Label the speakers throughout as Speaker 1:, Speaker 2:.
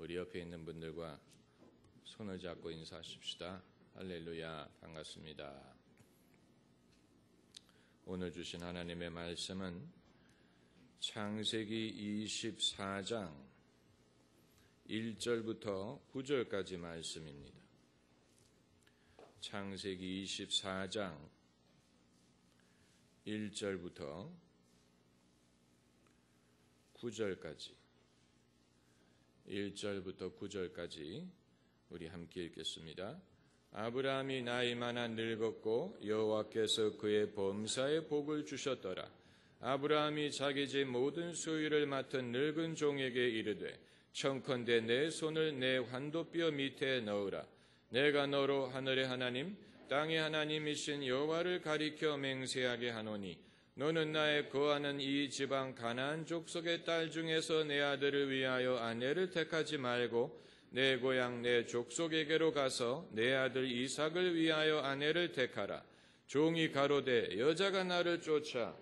Speaker 1: 우리 옆에 있는 분들과 손을 잡고 인사하십시다. 할렐루야, 반갑습니다. 오늘 주신 하나님의 말씀은 창세기 24장 1절부터 9절까지 말씀입니다. 창세기 24장 1절부터 9절까지 1절부터 9절까지 우리 함께 읽겠습니다. 아브라함이 나이 많아 늙었고 여호와께서 그의 범사에 복을 주셨더라. 아브라함이 자기 집 모든 소유를 맡은 늙은 종에게 이르되 청컨대 내 손을 내 환도뼈 밑에 넣으라. 내가 너로 하늘의 하나님 땅의 하나님이신 여호와를 가리켜 맹세하게 하노니 너는 나의 거하는 이 지방 가나안 족속의 딸 중에서 내 아들을 위하여 아내를 택하지 말고 내 고향 내 족속에게로 가서 내 아들 이삭을 위하여 아내를 택하라. 종이 가로되 여자가 나를 쫓아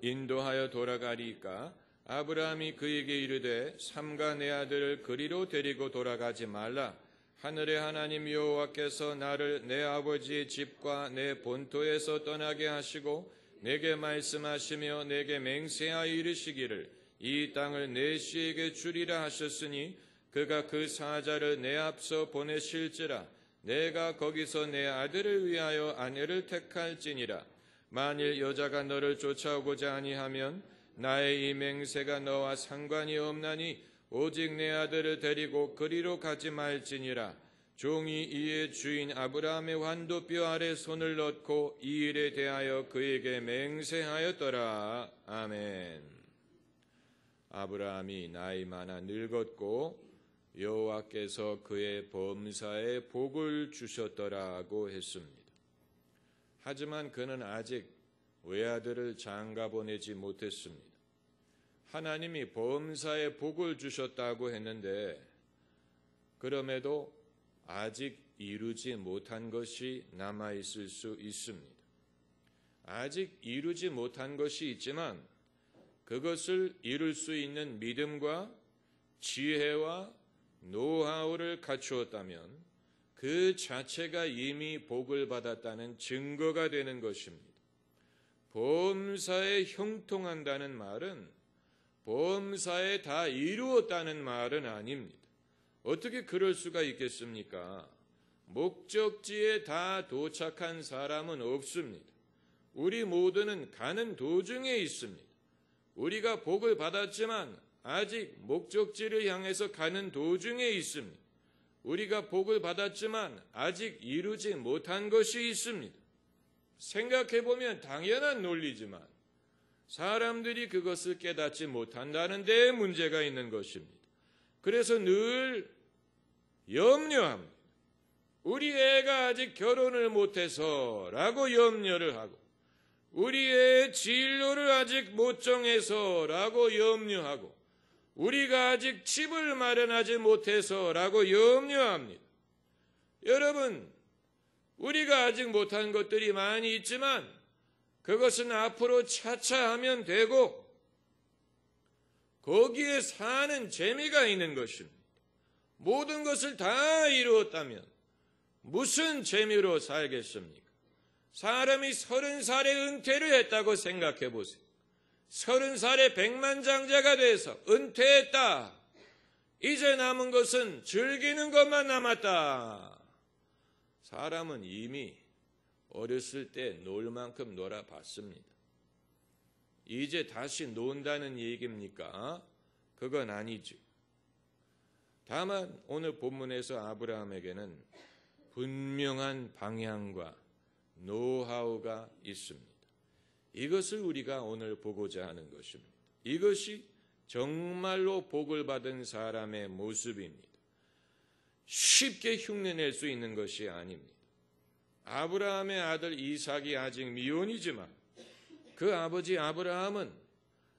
Speaker 1: 인도하여 돌아가리까? 아브라함이 그에게 이르되 삼가 내 아들을 그리로 데리고 돌아가지 말라. 하늘의 하나님 여호와께서 나를 내 아버지의 집과 내 본토에서 떠나게 하시고 내게 말씀하시며 내게 맹세하여 이르시기를 이 땅을 내 씨에게 주리라 하셨으니 그가 그 사자를 내 앞서 보내실지라. 내가 거기서 내 아들을 위하여 아내를 택할지니라. 만일 여자가 너를 쫓아오고자 아니하면 나의 이 맹세가 너와 상관이 없나니 오직 내 아들을 데리고 그리로 가지 말지니라. 종이 이에 주인 아브라함의 환도뼈 아래 손을 넣고 이 일에 대하여 그에게 맹세하였더라. 아멘. 아브라함이 나이 많아 늙었고 여호와께서 그의 범사에 복을 주셨더라고 했습니다. 하지만 그는 아직 외아들을 장가보내지 못했습니다. 하나님이 범사에 복을 주셨다고 했는데 그럼에도 아직 이루지 못한 것이 남아있을 수 있습니다. 아직 이루지 못한 것이 있지만 그것을 이룰 수 있는 믿음과 지혜와 노하우를 갖추었다면 그 자체가 이미 복을 받았다는 증거가 되는 것입니다. 범사에 형통한다는 말은 범사에 다 이루었다는 말은 아닙니다. 어떻게 그럴 수가 있겠습니까? 목적지에 다 도착한 사람은 없습니다. 우리 모두는 가는 도중에 있습니다. 우리가 복을 받았지만 아직 목적지를 향해서 가는 도중에 있습니다. 우리가 복을 받았지만 아직 이루지 못한 것이 있습니다. 생각해보면 당연한 논리지만 사람들이 그것을 깨닫지 못한다는 데 문제가 있는 것입니다. 그래서 늘 염려합니다. 우리 애가 아직 결혼을 못해서 라고 염려를 하고 우리 애의 진로를 아직 못 정해서 라고 염려하고 우리가 아직 집을 마련하지 못해서 라고 염려합니다. 여러분, 우리가 아직 못한 것들이 많이 있지만 그것은 앞으로 차차 하면 되고 거기에 사는 재미가 있는 것입니다. 모든 것을 다 이루었다면 무슨 재미로 살겠습니까? 사람이 30살에 은퇴를 했다고 생각해 보세요. 30살에 백만장자가 돼서 은퇴했다. 이제 남은 것은 즐기는 것만 남았다. 사람은 이미 어렸을 때 놀 만큼 놀아봤습니다. 이제 다시 논다는 얘기입니까? 그건 아니죠. 다만 오늘 본문에서 아브라함에게는 분명한 방향과 노하우가 있습니다. 이것을 우리가 오늘 보고자 하는 것입니다. 이것이 정말로 복을 받은 사람의 모습입니다. 쉽게 흉내낼 수 있는 것이 아닙니다. 아브라함의 아들 이삭이 아직 미혼이지만 그 아버지 아브라함은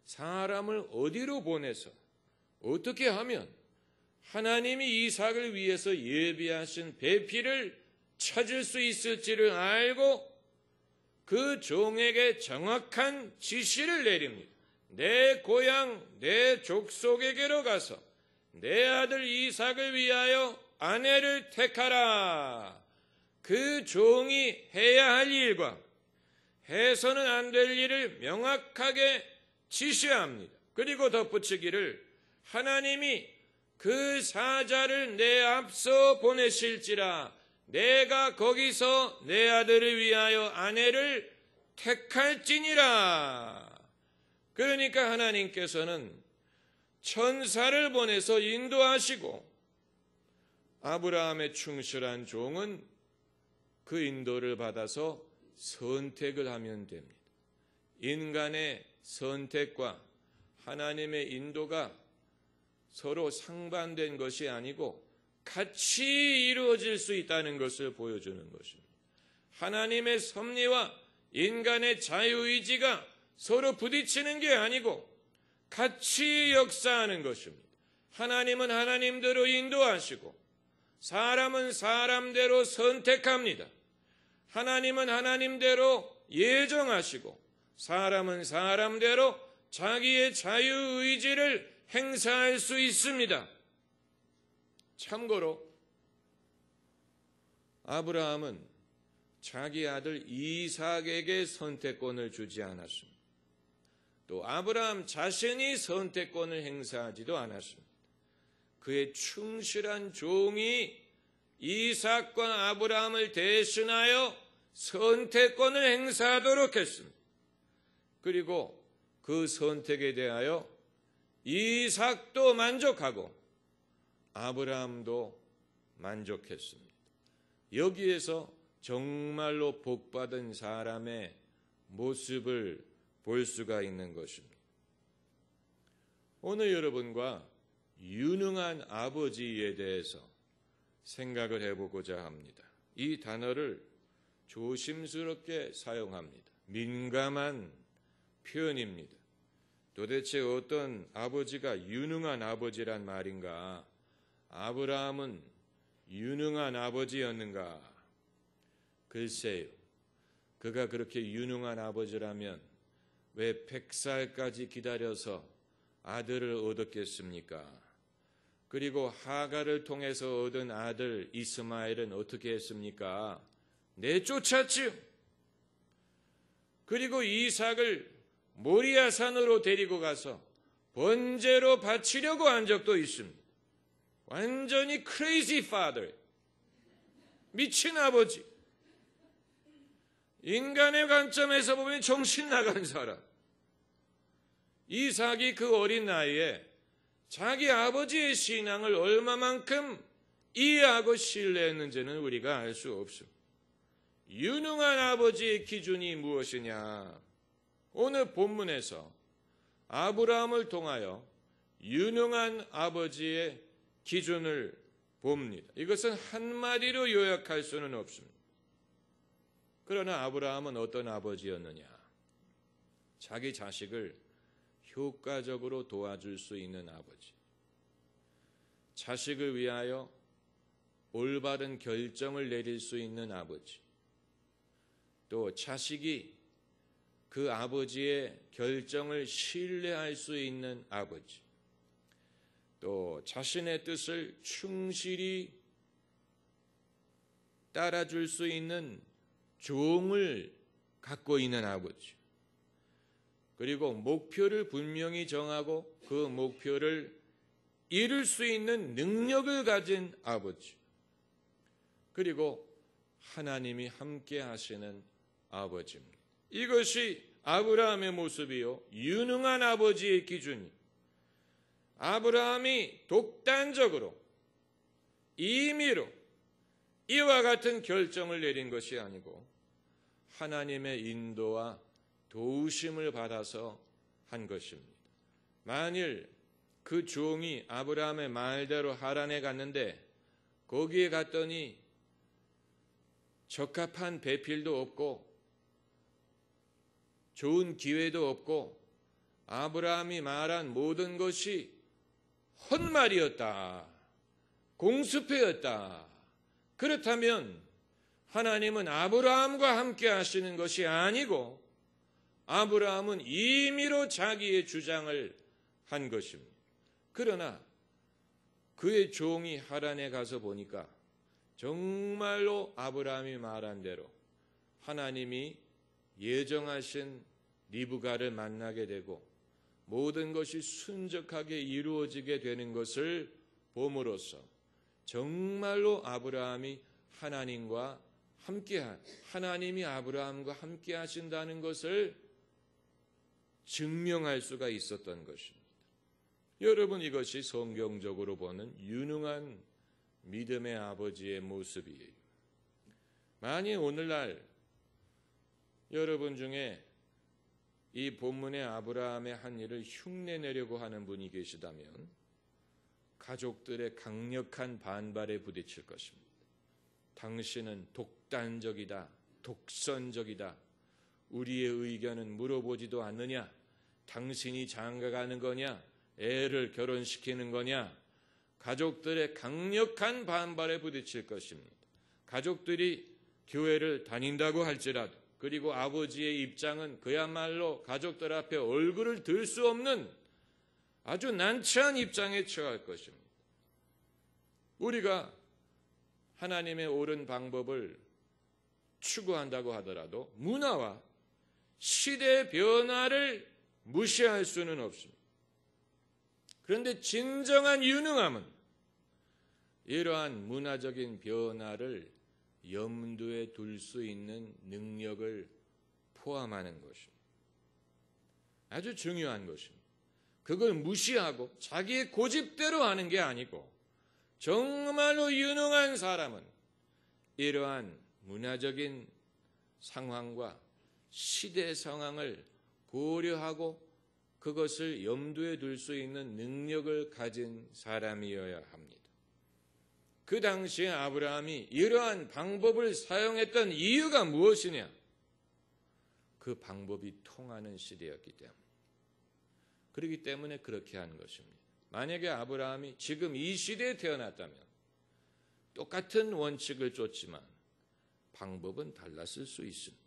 Speaker 1: 사람을 어디로 보내서 어떻게 하면 하나님이 이삭을 위해서 예비하신 배필을 찾을 수 있을지를 알고 그 종에게 정확한 지시를 내립니다. 내 고향 내 족속에게로 가서 내 아들 이삭을 위하여 아내를 택하라. 그 종이 해야 할 일과 해서는 안 될 일을 명확하게 지시합니다. 그리고 덧붙이기를 하나님이 그 사자를 내 앞서 보내실지라 내가 거기서 내 아들을 위하여 아내를 택할지니라. 그러니까 하나님께서는 천사를 보내서 인도하시고 아브라함의 충실한 종은 그 인도를 받아서 선택을 하면 됩니다. 인간의 선택과 하나님의 인도가 서로 상반된 것이 아니고 같이 이루어질 수 있다는 것을 보여주는 것입니다. 하나님의 섭리와 인간의 자유의지가 서로 부딪히는 게 아니고 같이 역사하는 것입니다. 하나님은 하나님대로 인도하시고 사람은 사람대로 선택합니다. 하나님은 하나님대로 예정하시고 사람은 사람대로 자기의 자유의지를 행사할 수 있습니다. 참고로 아브라함은 자기 아들 이삭에게 선택권을 주지 않았습니다. 또 아브라함 자신이 선택권을 행사하지도 않았습니다. 그의 충실한 종이 이삭과 아브라함을 대신하여 선택권을 행사하도록 했습니다. 그리고 그 선택에 대하여 이삭도 만족하고 아브라함도 만족했습니다. 여기에서 정말로 복받은 사람의 모습을 볼 수가 있는 것입니다. 오늘 여러분과 유능한 아버지에 대해서 생각을 해보고자 합니다. 이 단어를 조심스럽게 사용합니다. 민감한 표현입니다. 도대체 어떤 아버지가 유능한 아버지란 말인가? 아브라함은 유능한 아버지였는가? 글쎄요. 그가 그렇게 유능한 아버지라면 왜 100살까지 기다려서 아들을 얻었겠습니까? 그리고 하갈을 통해서 얻은 아들 이스마엘은 어떻게 했습니까? 내쫓았지요. 그리고 이삭을 모리아산으로 데리고 가서 번제로 바치려고 한 적도 있습니다. 완전히 crazy father, 미친 아버지. 인간의 관점에서 보면 정신 나간 사람. 이삭이 그 어린 나이에 자기 아버지의 신앙을 얼마만큼 이해하고 신뢰했는지는 우리가 알 수 없습니다. 유능한 아버지의 기준이 무엇이냐? 오늘 본문에서 아브라함을 통하여 유능한 아버지의 기준을 봅니다. 이것은 한마디로 요약할 수는 없습니다. 그러나 아브라함은 어떤 아버지였느냐? 자기 자식을 효과적으로 도와줄 수 있는 아버지. 자식을 위하여 올바른 결정을 내릴 수 있는 아버지. 또 자식이 그 아버지의 결정을 신뢰할 수 있는 아버지. 또 자신의 뜻을 충실히 따라줄 수 있는 종을 갖고 있는 아버지. 그리고 목표를 분명히 정하고 그 목표를 이룰 수 있는 능력을 가진 아버지. 그리고 하나님이 함께 하시는 아버지입니다. 이것이 아브라함의 모습이요, 유능한 아버지의 기준이. 아브라함이 독단적으로 임의로 이와 같은 결정을 내린 것이 아니고 하나님의 인도와 도우심을 받아서 한 것입니다. 만일 그 종이 아브라함의 말대로 하란에 갔는데 거기에 갔더니 적합한 배필도 없고 좋은 기회도 없고 아브라함이 말한 모든 것이 헛말이었다, 공수패였다. 그렇다면 하나님은 아브라함과 함께 하시는 것이 아니고 아브라함은 임의로 자기의 주장을 한 것입니다. 그러나 그의 종이 하란에 가서 보니까 정말로 아브라함이 말한 대로 하나님이 예정하신 리브가를 만나게 되고 모든 것이 순적하게 이루어지게 되는 것을 봄으로써 정말로 아브라함이 하나님이 아브라함과 함께 하신다는 것을 증명할 수가 있었던 것입니다. 여러분, 이것이 성경적으로 보는 유능한 믿음의 아버지의 모습이에요. 만약 오늘날 여러분 중에 이 본문의 아브라함의 한 일을 흉내내려고 하는 분이 계시다면 가족들의 강력한 반발에 부딪힐 것입니다. 당신은 독단적이다, 독선적이다, 우리의 의견은 물어보지도 않느냐, 당신이 장가가는 거냐, 애를 결혼시키는 거냐, 가족들의 강력한 반발에 부딪힐 것입니다. 가족들이 교회를 다닌다고 할지라도, 그리고 아버지의 입장은 그야말로 가족들 앞에 얼굴을 들 수 없는 아주 난처한 입장에 처할 것입니다. 우리가 하나님의 옳은 방법을 추구한다고 하더라도 문화와 시대의 변화를 무시할 수는 없습니다. 그런데 진정한 유능함은 이러한 문화적인 변화를 염두에 둘 수 있는 능력을 포함하는 것입니다. 아주 중요한 것입니다. 그걸 무시하고 자기의 고집대로 하는 게 아니고 정말로 유능한 사람은 이러한 문화적인 상황과 시대 상황을 고려하고 그것을 염두에 둘 수 있는 능력을 가진 사람이어야 합니다. 그 당시에 아브라함이 이러한 방법을 사용했던 이유가 무엇이냐? 그 방법이 통하는 시대였기 때문에. 그렇기 때문에 그렇게 한 것입니다. 만약에 아브라함이 지금 이 시대에 태어났다면 똑같은 원칙을 쫓지만 방법은 달랐을 수 있습니다.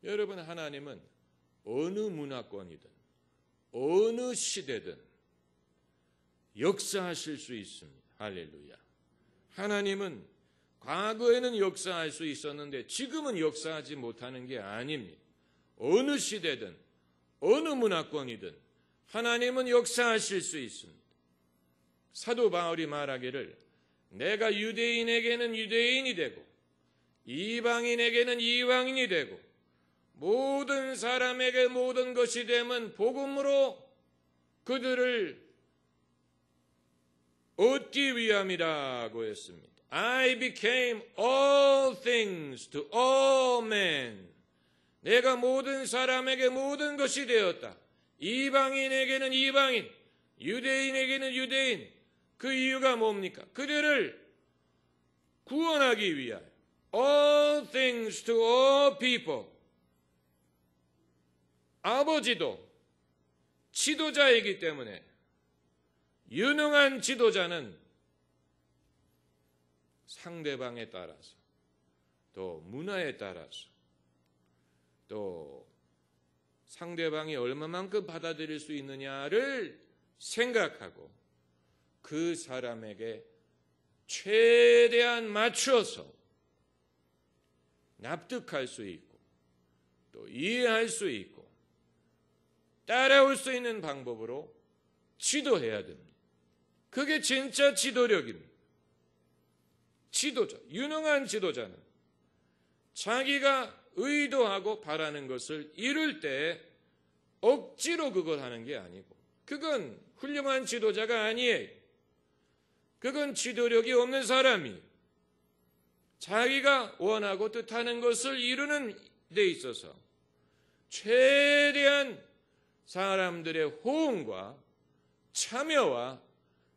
Speaker 1: 여러분, 하나님은 어느 문화권이든 어느 시대든 역사하실 수 있습니다. 할렐루야. 하나님은 과거에는 역사할 수 있었는데 지금은 역사하지 못하는 게 아닙니다. 어느 시대든 어느 문화권이든 하나님은 역사하실 수 있습니다. 사도 바울이 말하기를 내가 유대인에게는 유대인이 되고 이방인에게는 이방인이 되고 모든 사람에게 모든 것이 됨은 복음으로 그들을 얻기 위함이라고 했습니다. I became all things to all men. 내가 모든 사람에게 모든 것이 되었다. 이방인에게는 이방인, 유대인에게는 유대인. 그 이유가 뭡니까? 그들을 구원하기 위하여. All things to all people. 아버지도 지도자이기 때문에 유능한 지도자는 상대방에 따라서 또 문화에 따라서 또 상대방이 얼마만큼 받아들일 수 있느냐를 생각하고 그 사람에게 최대한 맞추어서 납득할 수 있고 또 이해할 수 있고 따라올 수 있는 방법으로 지도해야 됩니다. 그게 진짜 지도력입니다. 지도자, 유능한 지도자는 자기가 의도하고 바라는 것을 이룰 때 억지로 그걸 하는 게 아니고 그건 훌륭한 지도자가 아니에요. 그건 지도력이 없는 사람이에요. 자기가 원하고 뜻하는 것을 이루는 데 있어서 최대한 사람들의 호응과 참여와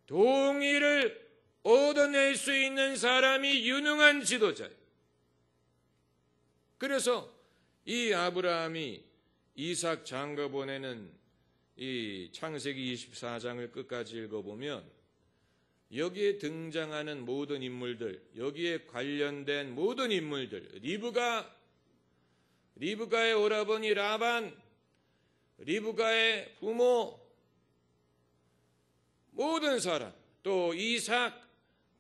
Speaker 1: 동의를 얻어낼 수 있는 사람이 유능한 지도자예요. 그래서 이 아브라함이 이삭 장가 보내는 이 창세기 24장을 끝까지 읽어보면 여기에 등장하는 모든 인물들, 여기에 관련된 모든 인물들, 리브가 리브가의 오라버니 라반, 리브가의 부모, 모든 사람, 또 이삭,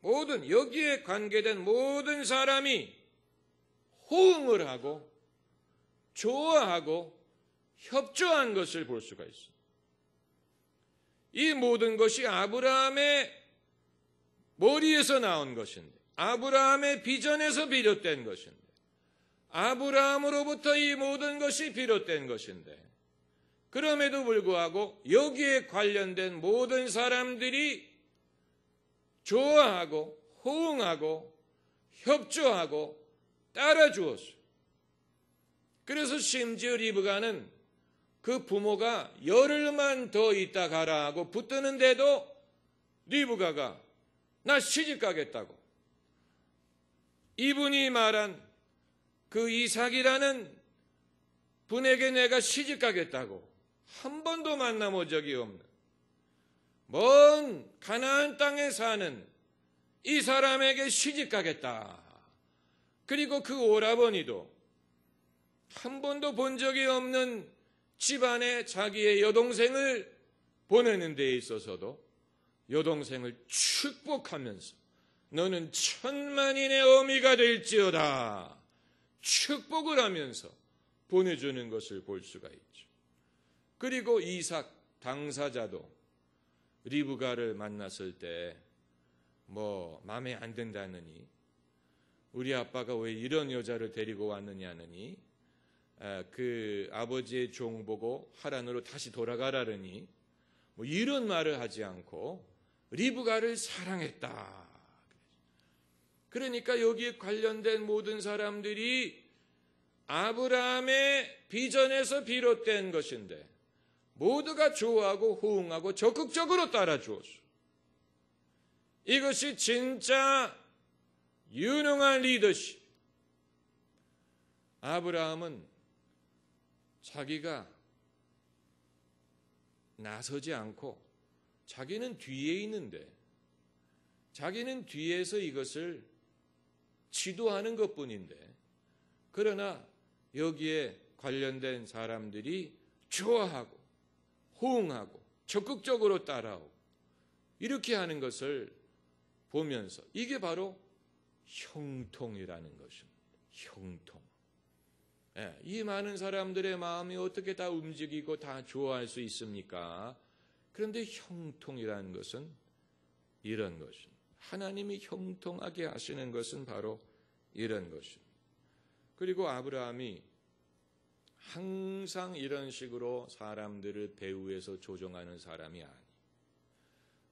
Speaker 1: 모든 여기에 관계된 모든 사람이 호응을 하고 좋아하고 협조한 것을 볼 수가 있습니다. 이 모든 것이 아브라함의 머리에서 나온 것인데, 아브라함의 비전에서 비롯된 것인데, 아브라함으로부터 이 모든 것이 비롯된 것인데, 그럼에도 불구하고 여기에 관련된 모든 사람들이 좋아하고 호응하고 협조하고 따라주었어요. 그래서 심지어 리브가는 그 부모가 열흘만 더 있다 가라 하고 붙드는데도 리브가가 나 시집 가겠다고, 이분이 말한 그 이삭이라는 분에게 내가 시집 가겠다고 한 번도 만나본 적이 없는 먼 가나안 땅에 사는 이 사람에게 시집 가겠다. 그리고 그 오라버니도 한 번도 본 적이 없는 집안에 자기의 여동생을 보내는 데 있어서도 여동생을 축복하면서 너는 천만인의 어미가 될지어다 축복을 하면서 보내주는 것을 볼 수가 있죠. 그리고 이삭 당사자도 리브가를 만났을 때 마음에 안 든다느니, 우리 아빠가 왜 이런 여자를 데리고 왔느냐느니, 그 아버지의 종 보고 하란으로 다시 돌아가라느니 이런 말을 하지 않고 리브가를 사랑했다. 그러니까 여기에 관련된 모든 사람들이 아브라함의 비전에서 비롯된 것인데 모두가 좋아하고 호응하고 적극적으로 따라주었어. 이것이 진짜 유능한 리더십. 아브라함은 자기가 나서지 않고 자기는 뒤에 있는데, 자기는 뒤에서 이것을 지도하는 것뿐인데, 그러나 여기에 관련된 사람들이 좋아하고 호응하고 적극적으로 따라오고 이렇게 하는 것을 보면서 이게 바로 형통이라는 것입니다. 형통. 이 많은 사람들의 마음이 어떻게 다 움직이고 다 좋아할 수 있습니까? 그런데 형통이라는 것은 이런 것입니다. 하나님이 형통하게 하시는 것은 바로 이런 것입니다. 그리고 아브라함이 항상 이런 식으로 사람들을 배후에서 조종하는 사람이 아니에요.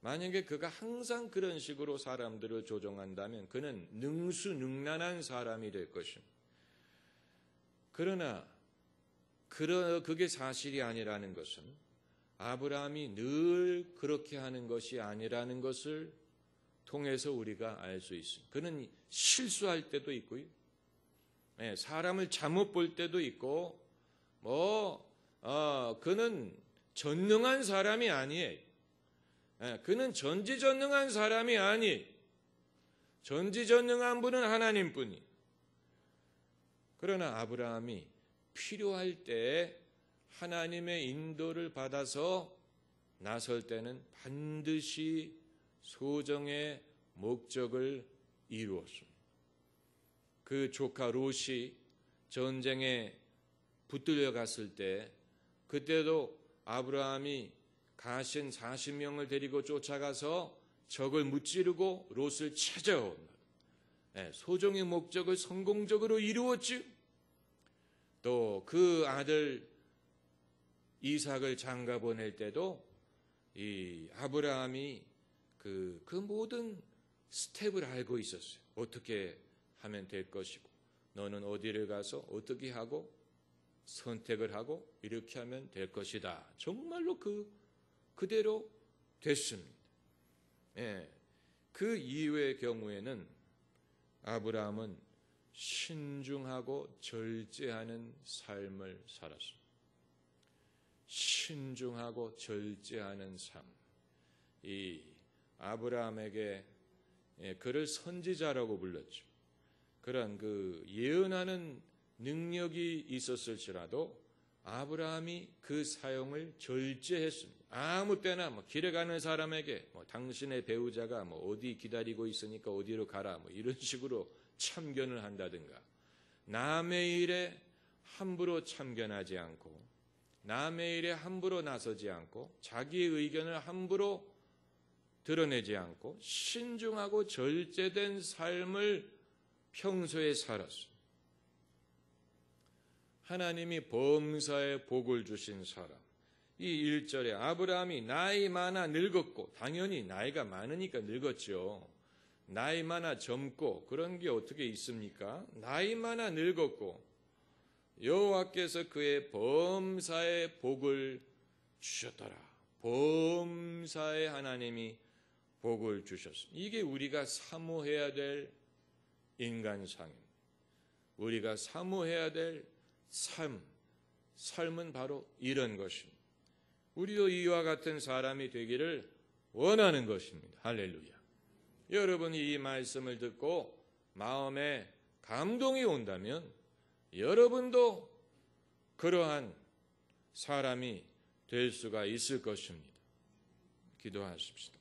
Speaker 1: 만약에 그가 항상 그런 식으로 사람들을 조종한다면 그는 능수능란한 사람이 될 것입니다. 그러나 그게 사실이 아니라는 것은 아브라함이 늘 그렇게 하는 것이 아니라는 것을 통해서 우리가 알 수 있습니다. 그는 실수할 때도 있고요. 사람을 잘못 볼 때도 있고, 그는 전능한 사람이 아니에요. 그는 전지전능한 사람이 아니에요. 전지전능한 분은 하나님뿐이에요. 그러나 아브라함이 필요할 때 하나님의 인도를 받아서 나설 때는 반드시 소정의 목적을 이루었습니다. 그 조카 롯이 전쟁에 붙들려 갔을 때, 그때도 아브라함이 가신 40명을 데리고 쫓아가서 적을 무찌르고 롯을 찾아온다. 소정의 목적을 성공적으로 이루었죠. 또 그 아들 이삭을 장가 보낼 때도 이 아브라함이 그 모든 스텝을 알고 있었어요. 어떻게 하면 될 것이고, 너는 어디를 가서 어떻게 하고 선택을 하고 이렇게 하면 될 것이다. 정말로 그대로 됐습니다. 그 이후의 경우에는 아브라함은 신중하고 절제하는 삶을 살았습니다. 신중하고 절제하는 삶. 이 아브라함에게 그를 선지자라고 불렀죠. 그런 그 예언하는 능력이 있었을지라도 아브라함이 그 사용을 절제했습니다. 아무 때나 길에 가는 사람에게 당신의 배우자가 어디 기다리고 있으니까 어디로 가라 이런 식으로 참견을 한다든가, 남의 일에 함부로 참견하지 않고 남의 일에 함부로 나서지 않고 자기의 의견을 함부로 드러내지 않고 신중하고 절제된 삶을 평소에 살았습니다. 하나님이 범사에 복을 주신 사람, 이 1절에 아브라함이 나이 많아 늙었고, 당연히 나이가 많으니까 늙었죠. 나이 많아 젊고 그런 게 어떻게 있습니까? 나이 많아 늙었고 여호와께서 그의 범사에 복을 주셨더라. 범사에 하나님이 복을 주셨습니다. 이게 우리가 사모해야 될 인간상입니다. 우리가 사모해야 될 삶은 바로 이런 것입니다. 우리도 이와 같은 사람이 되기를 원하는 것입니다. 할렐루야. 여러분이 이 말씀을 듣고 마음에 감동이 온다면 여러분도 그러한 사람이 될 수가 있을 것입니다. 기도하십시다.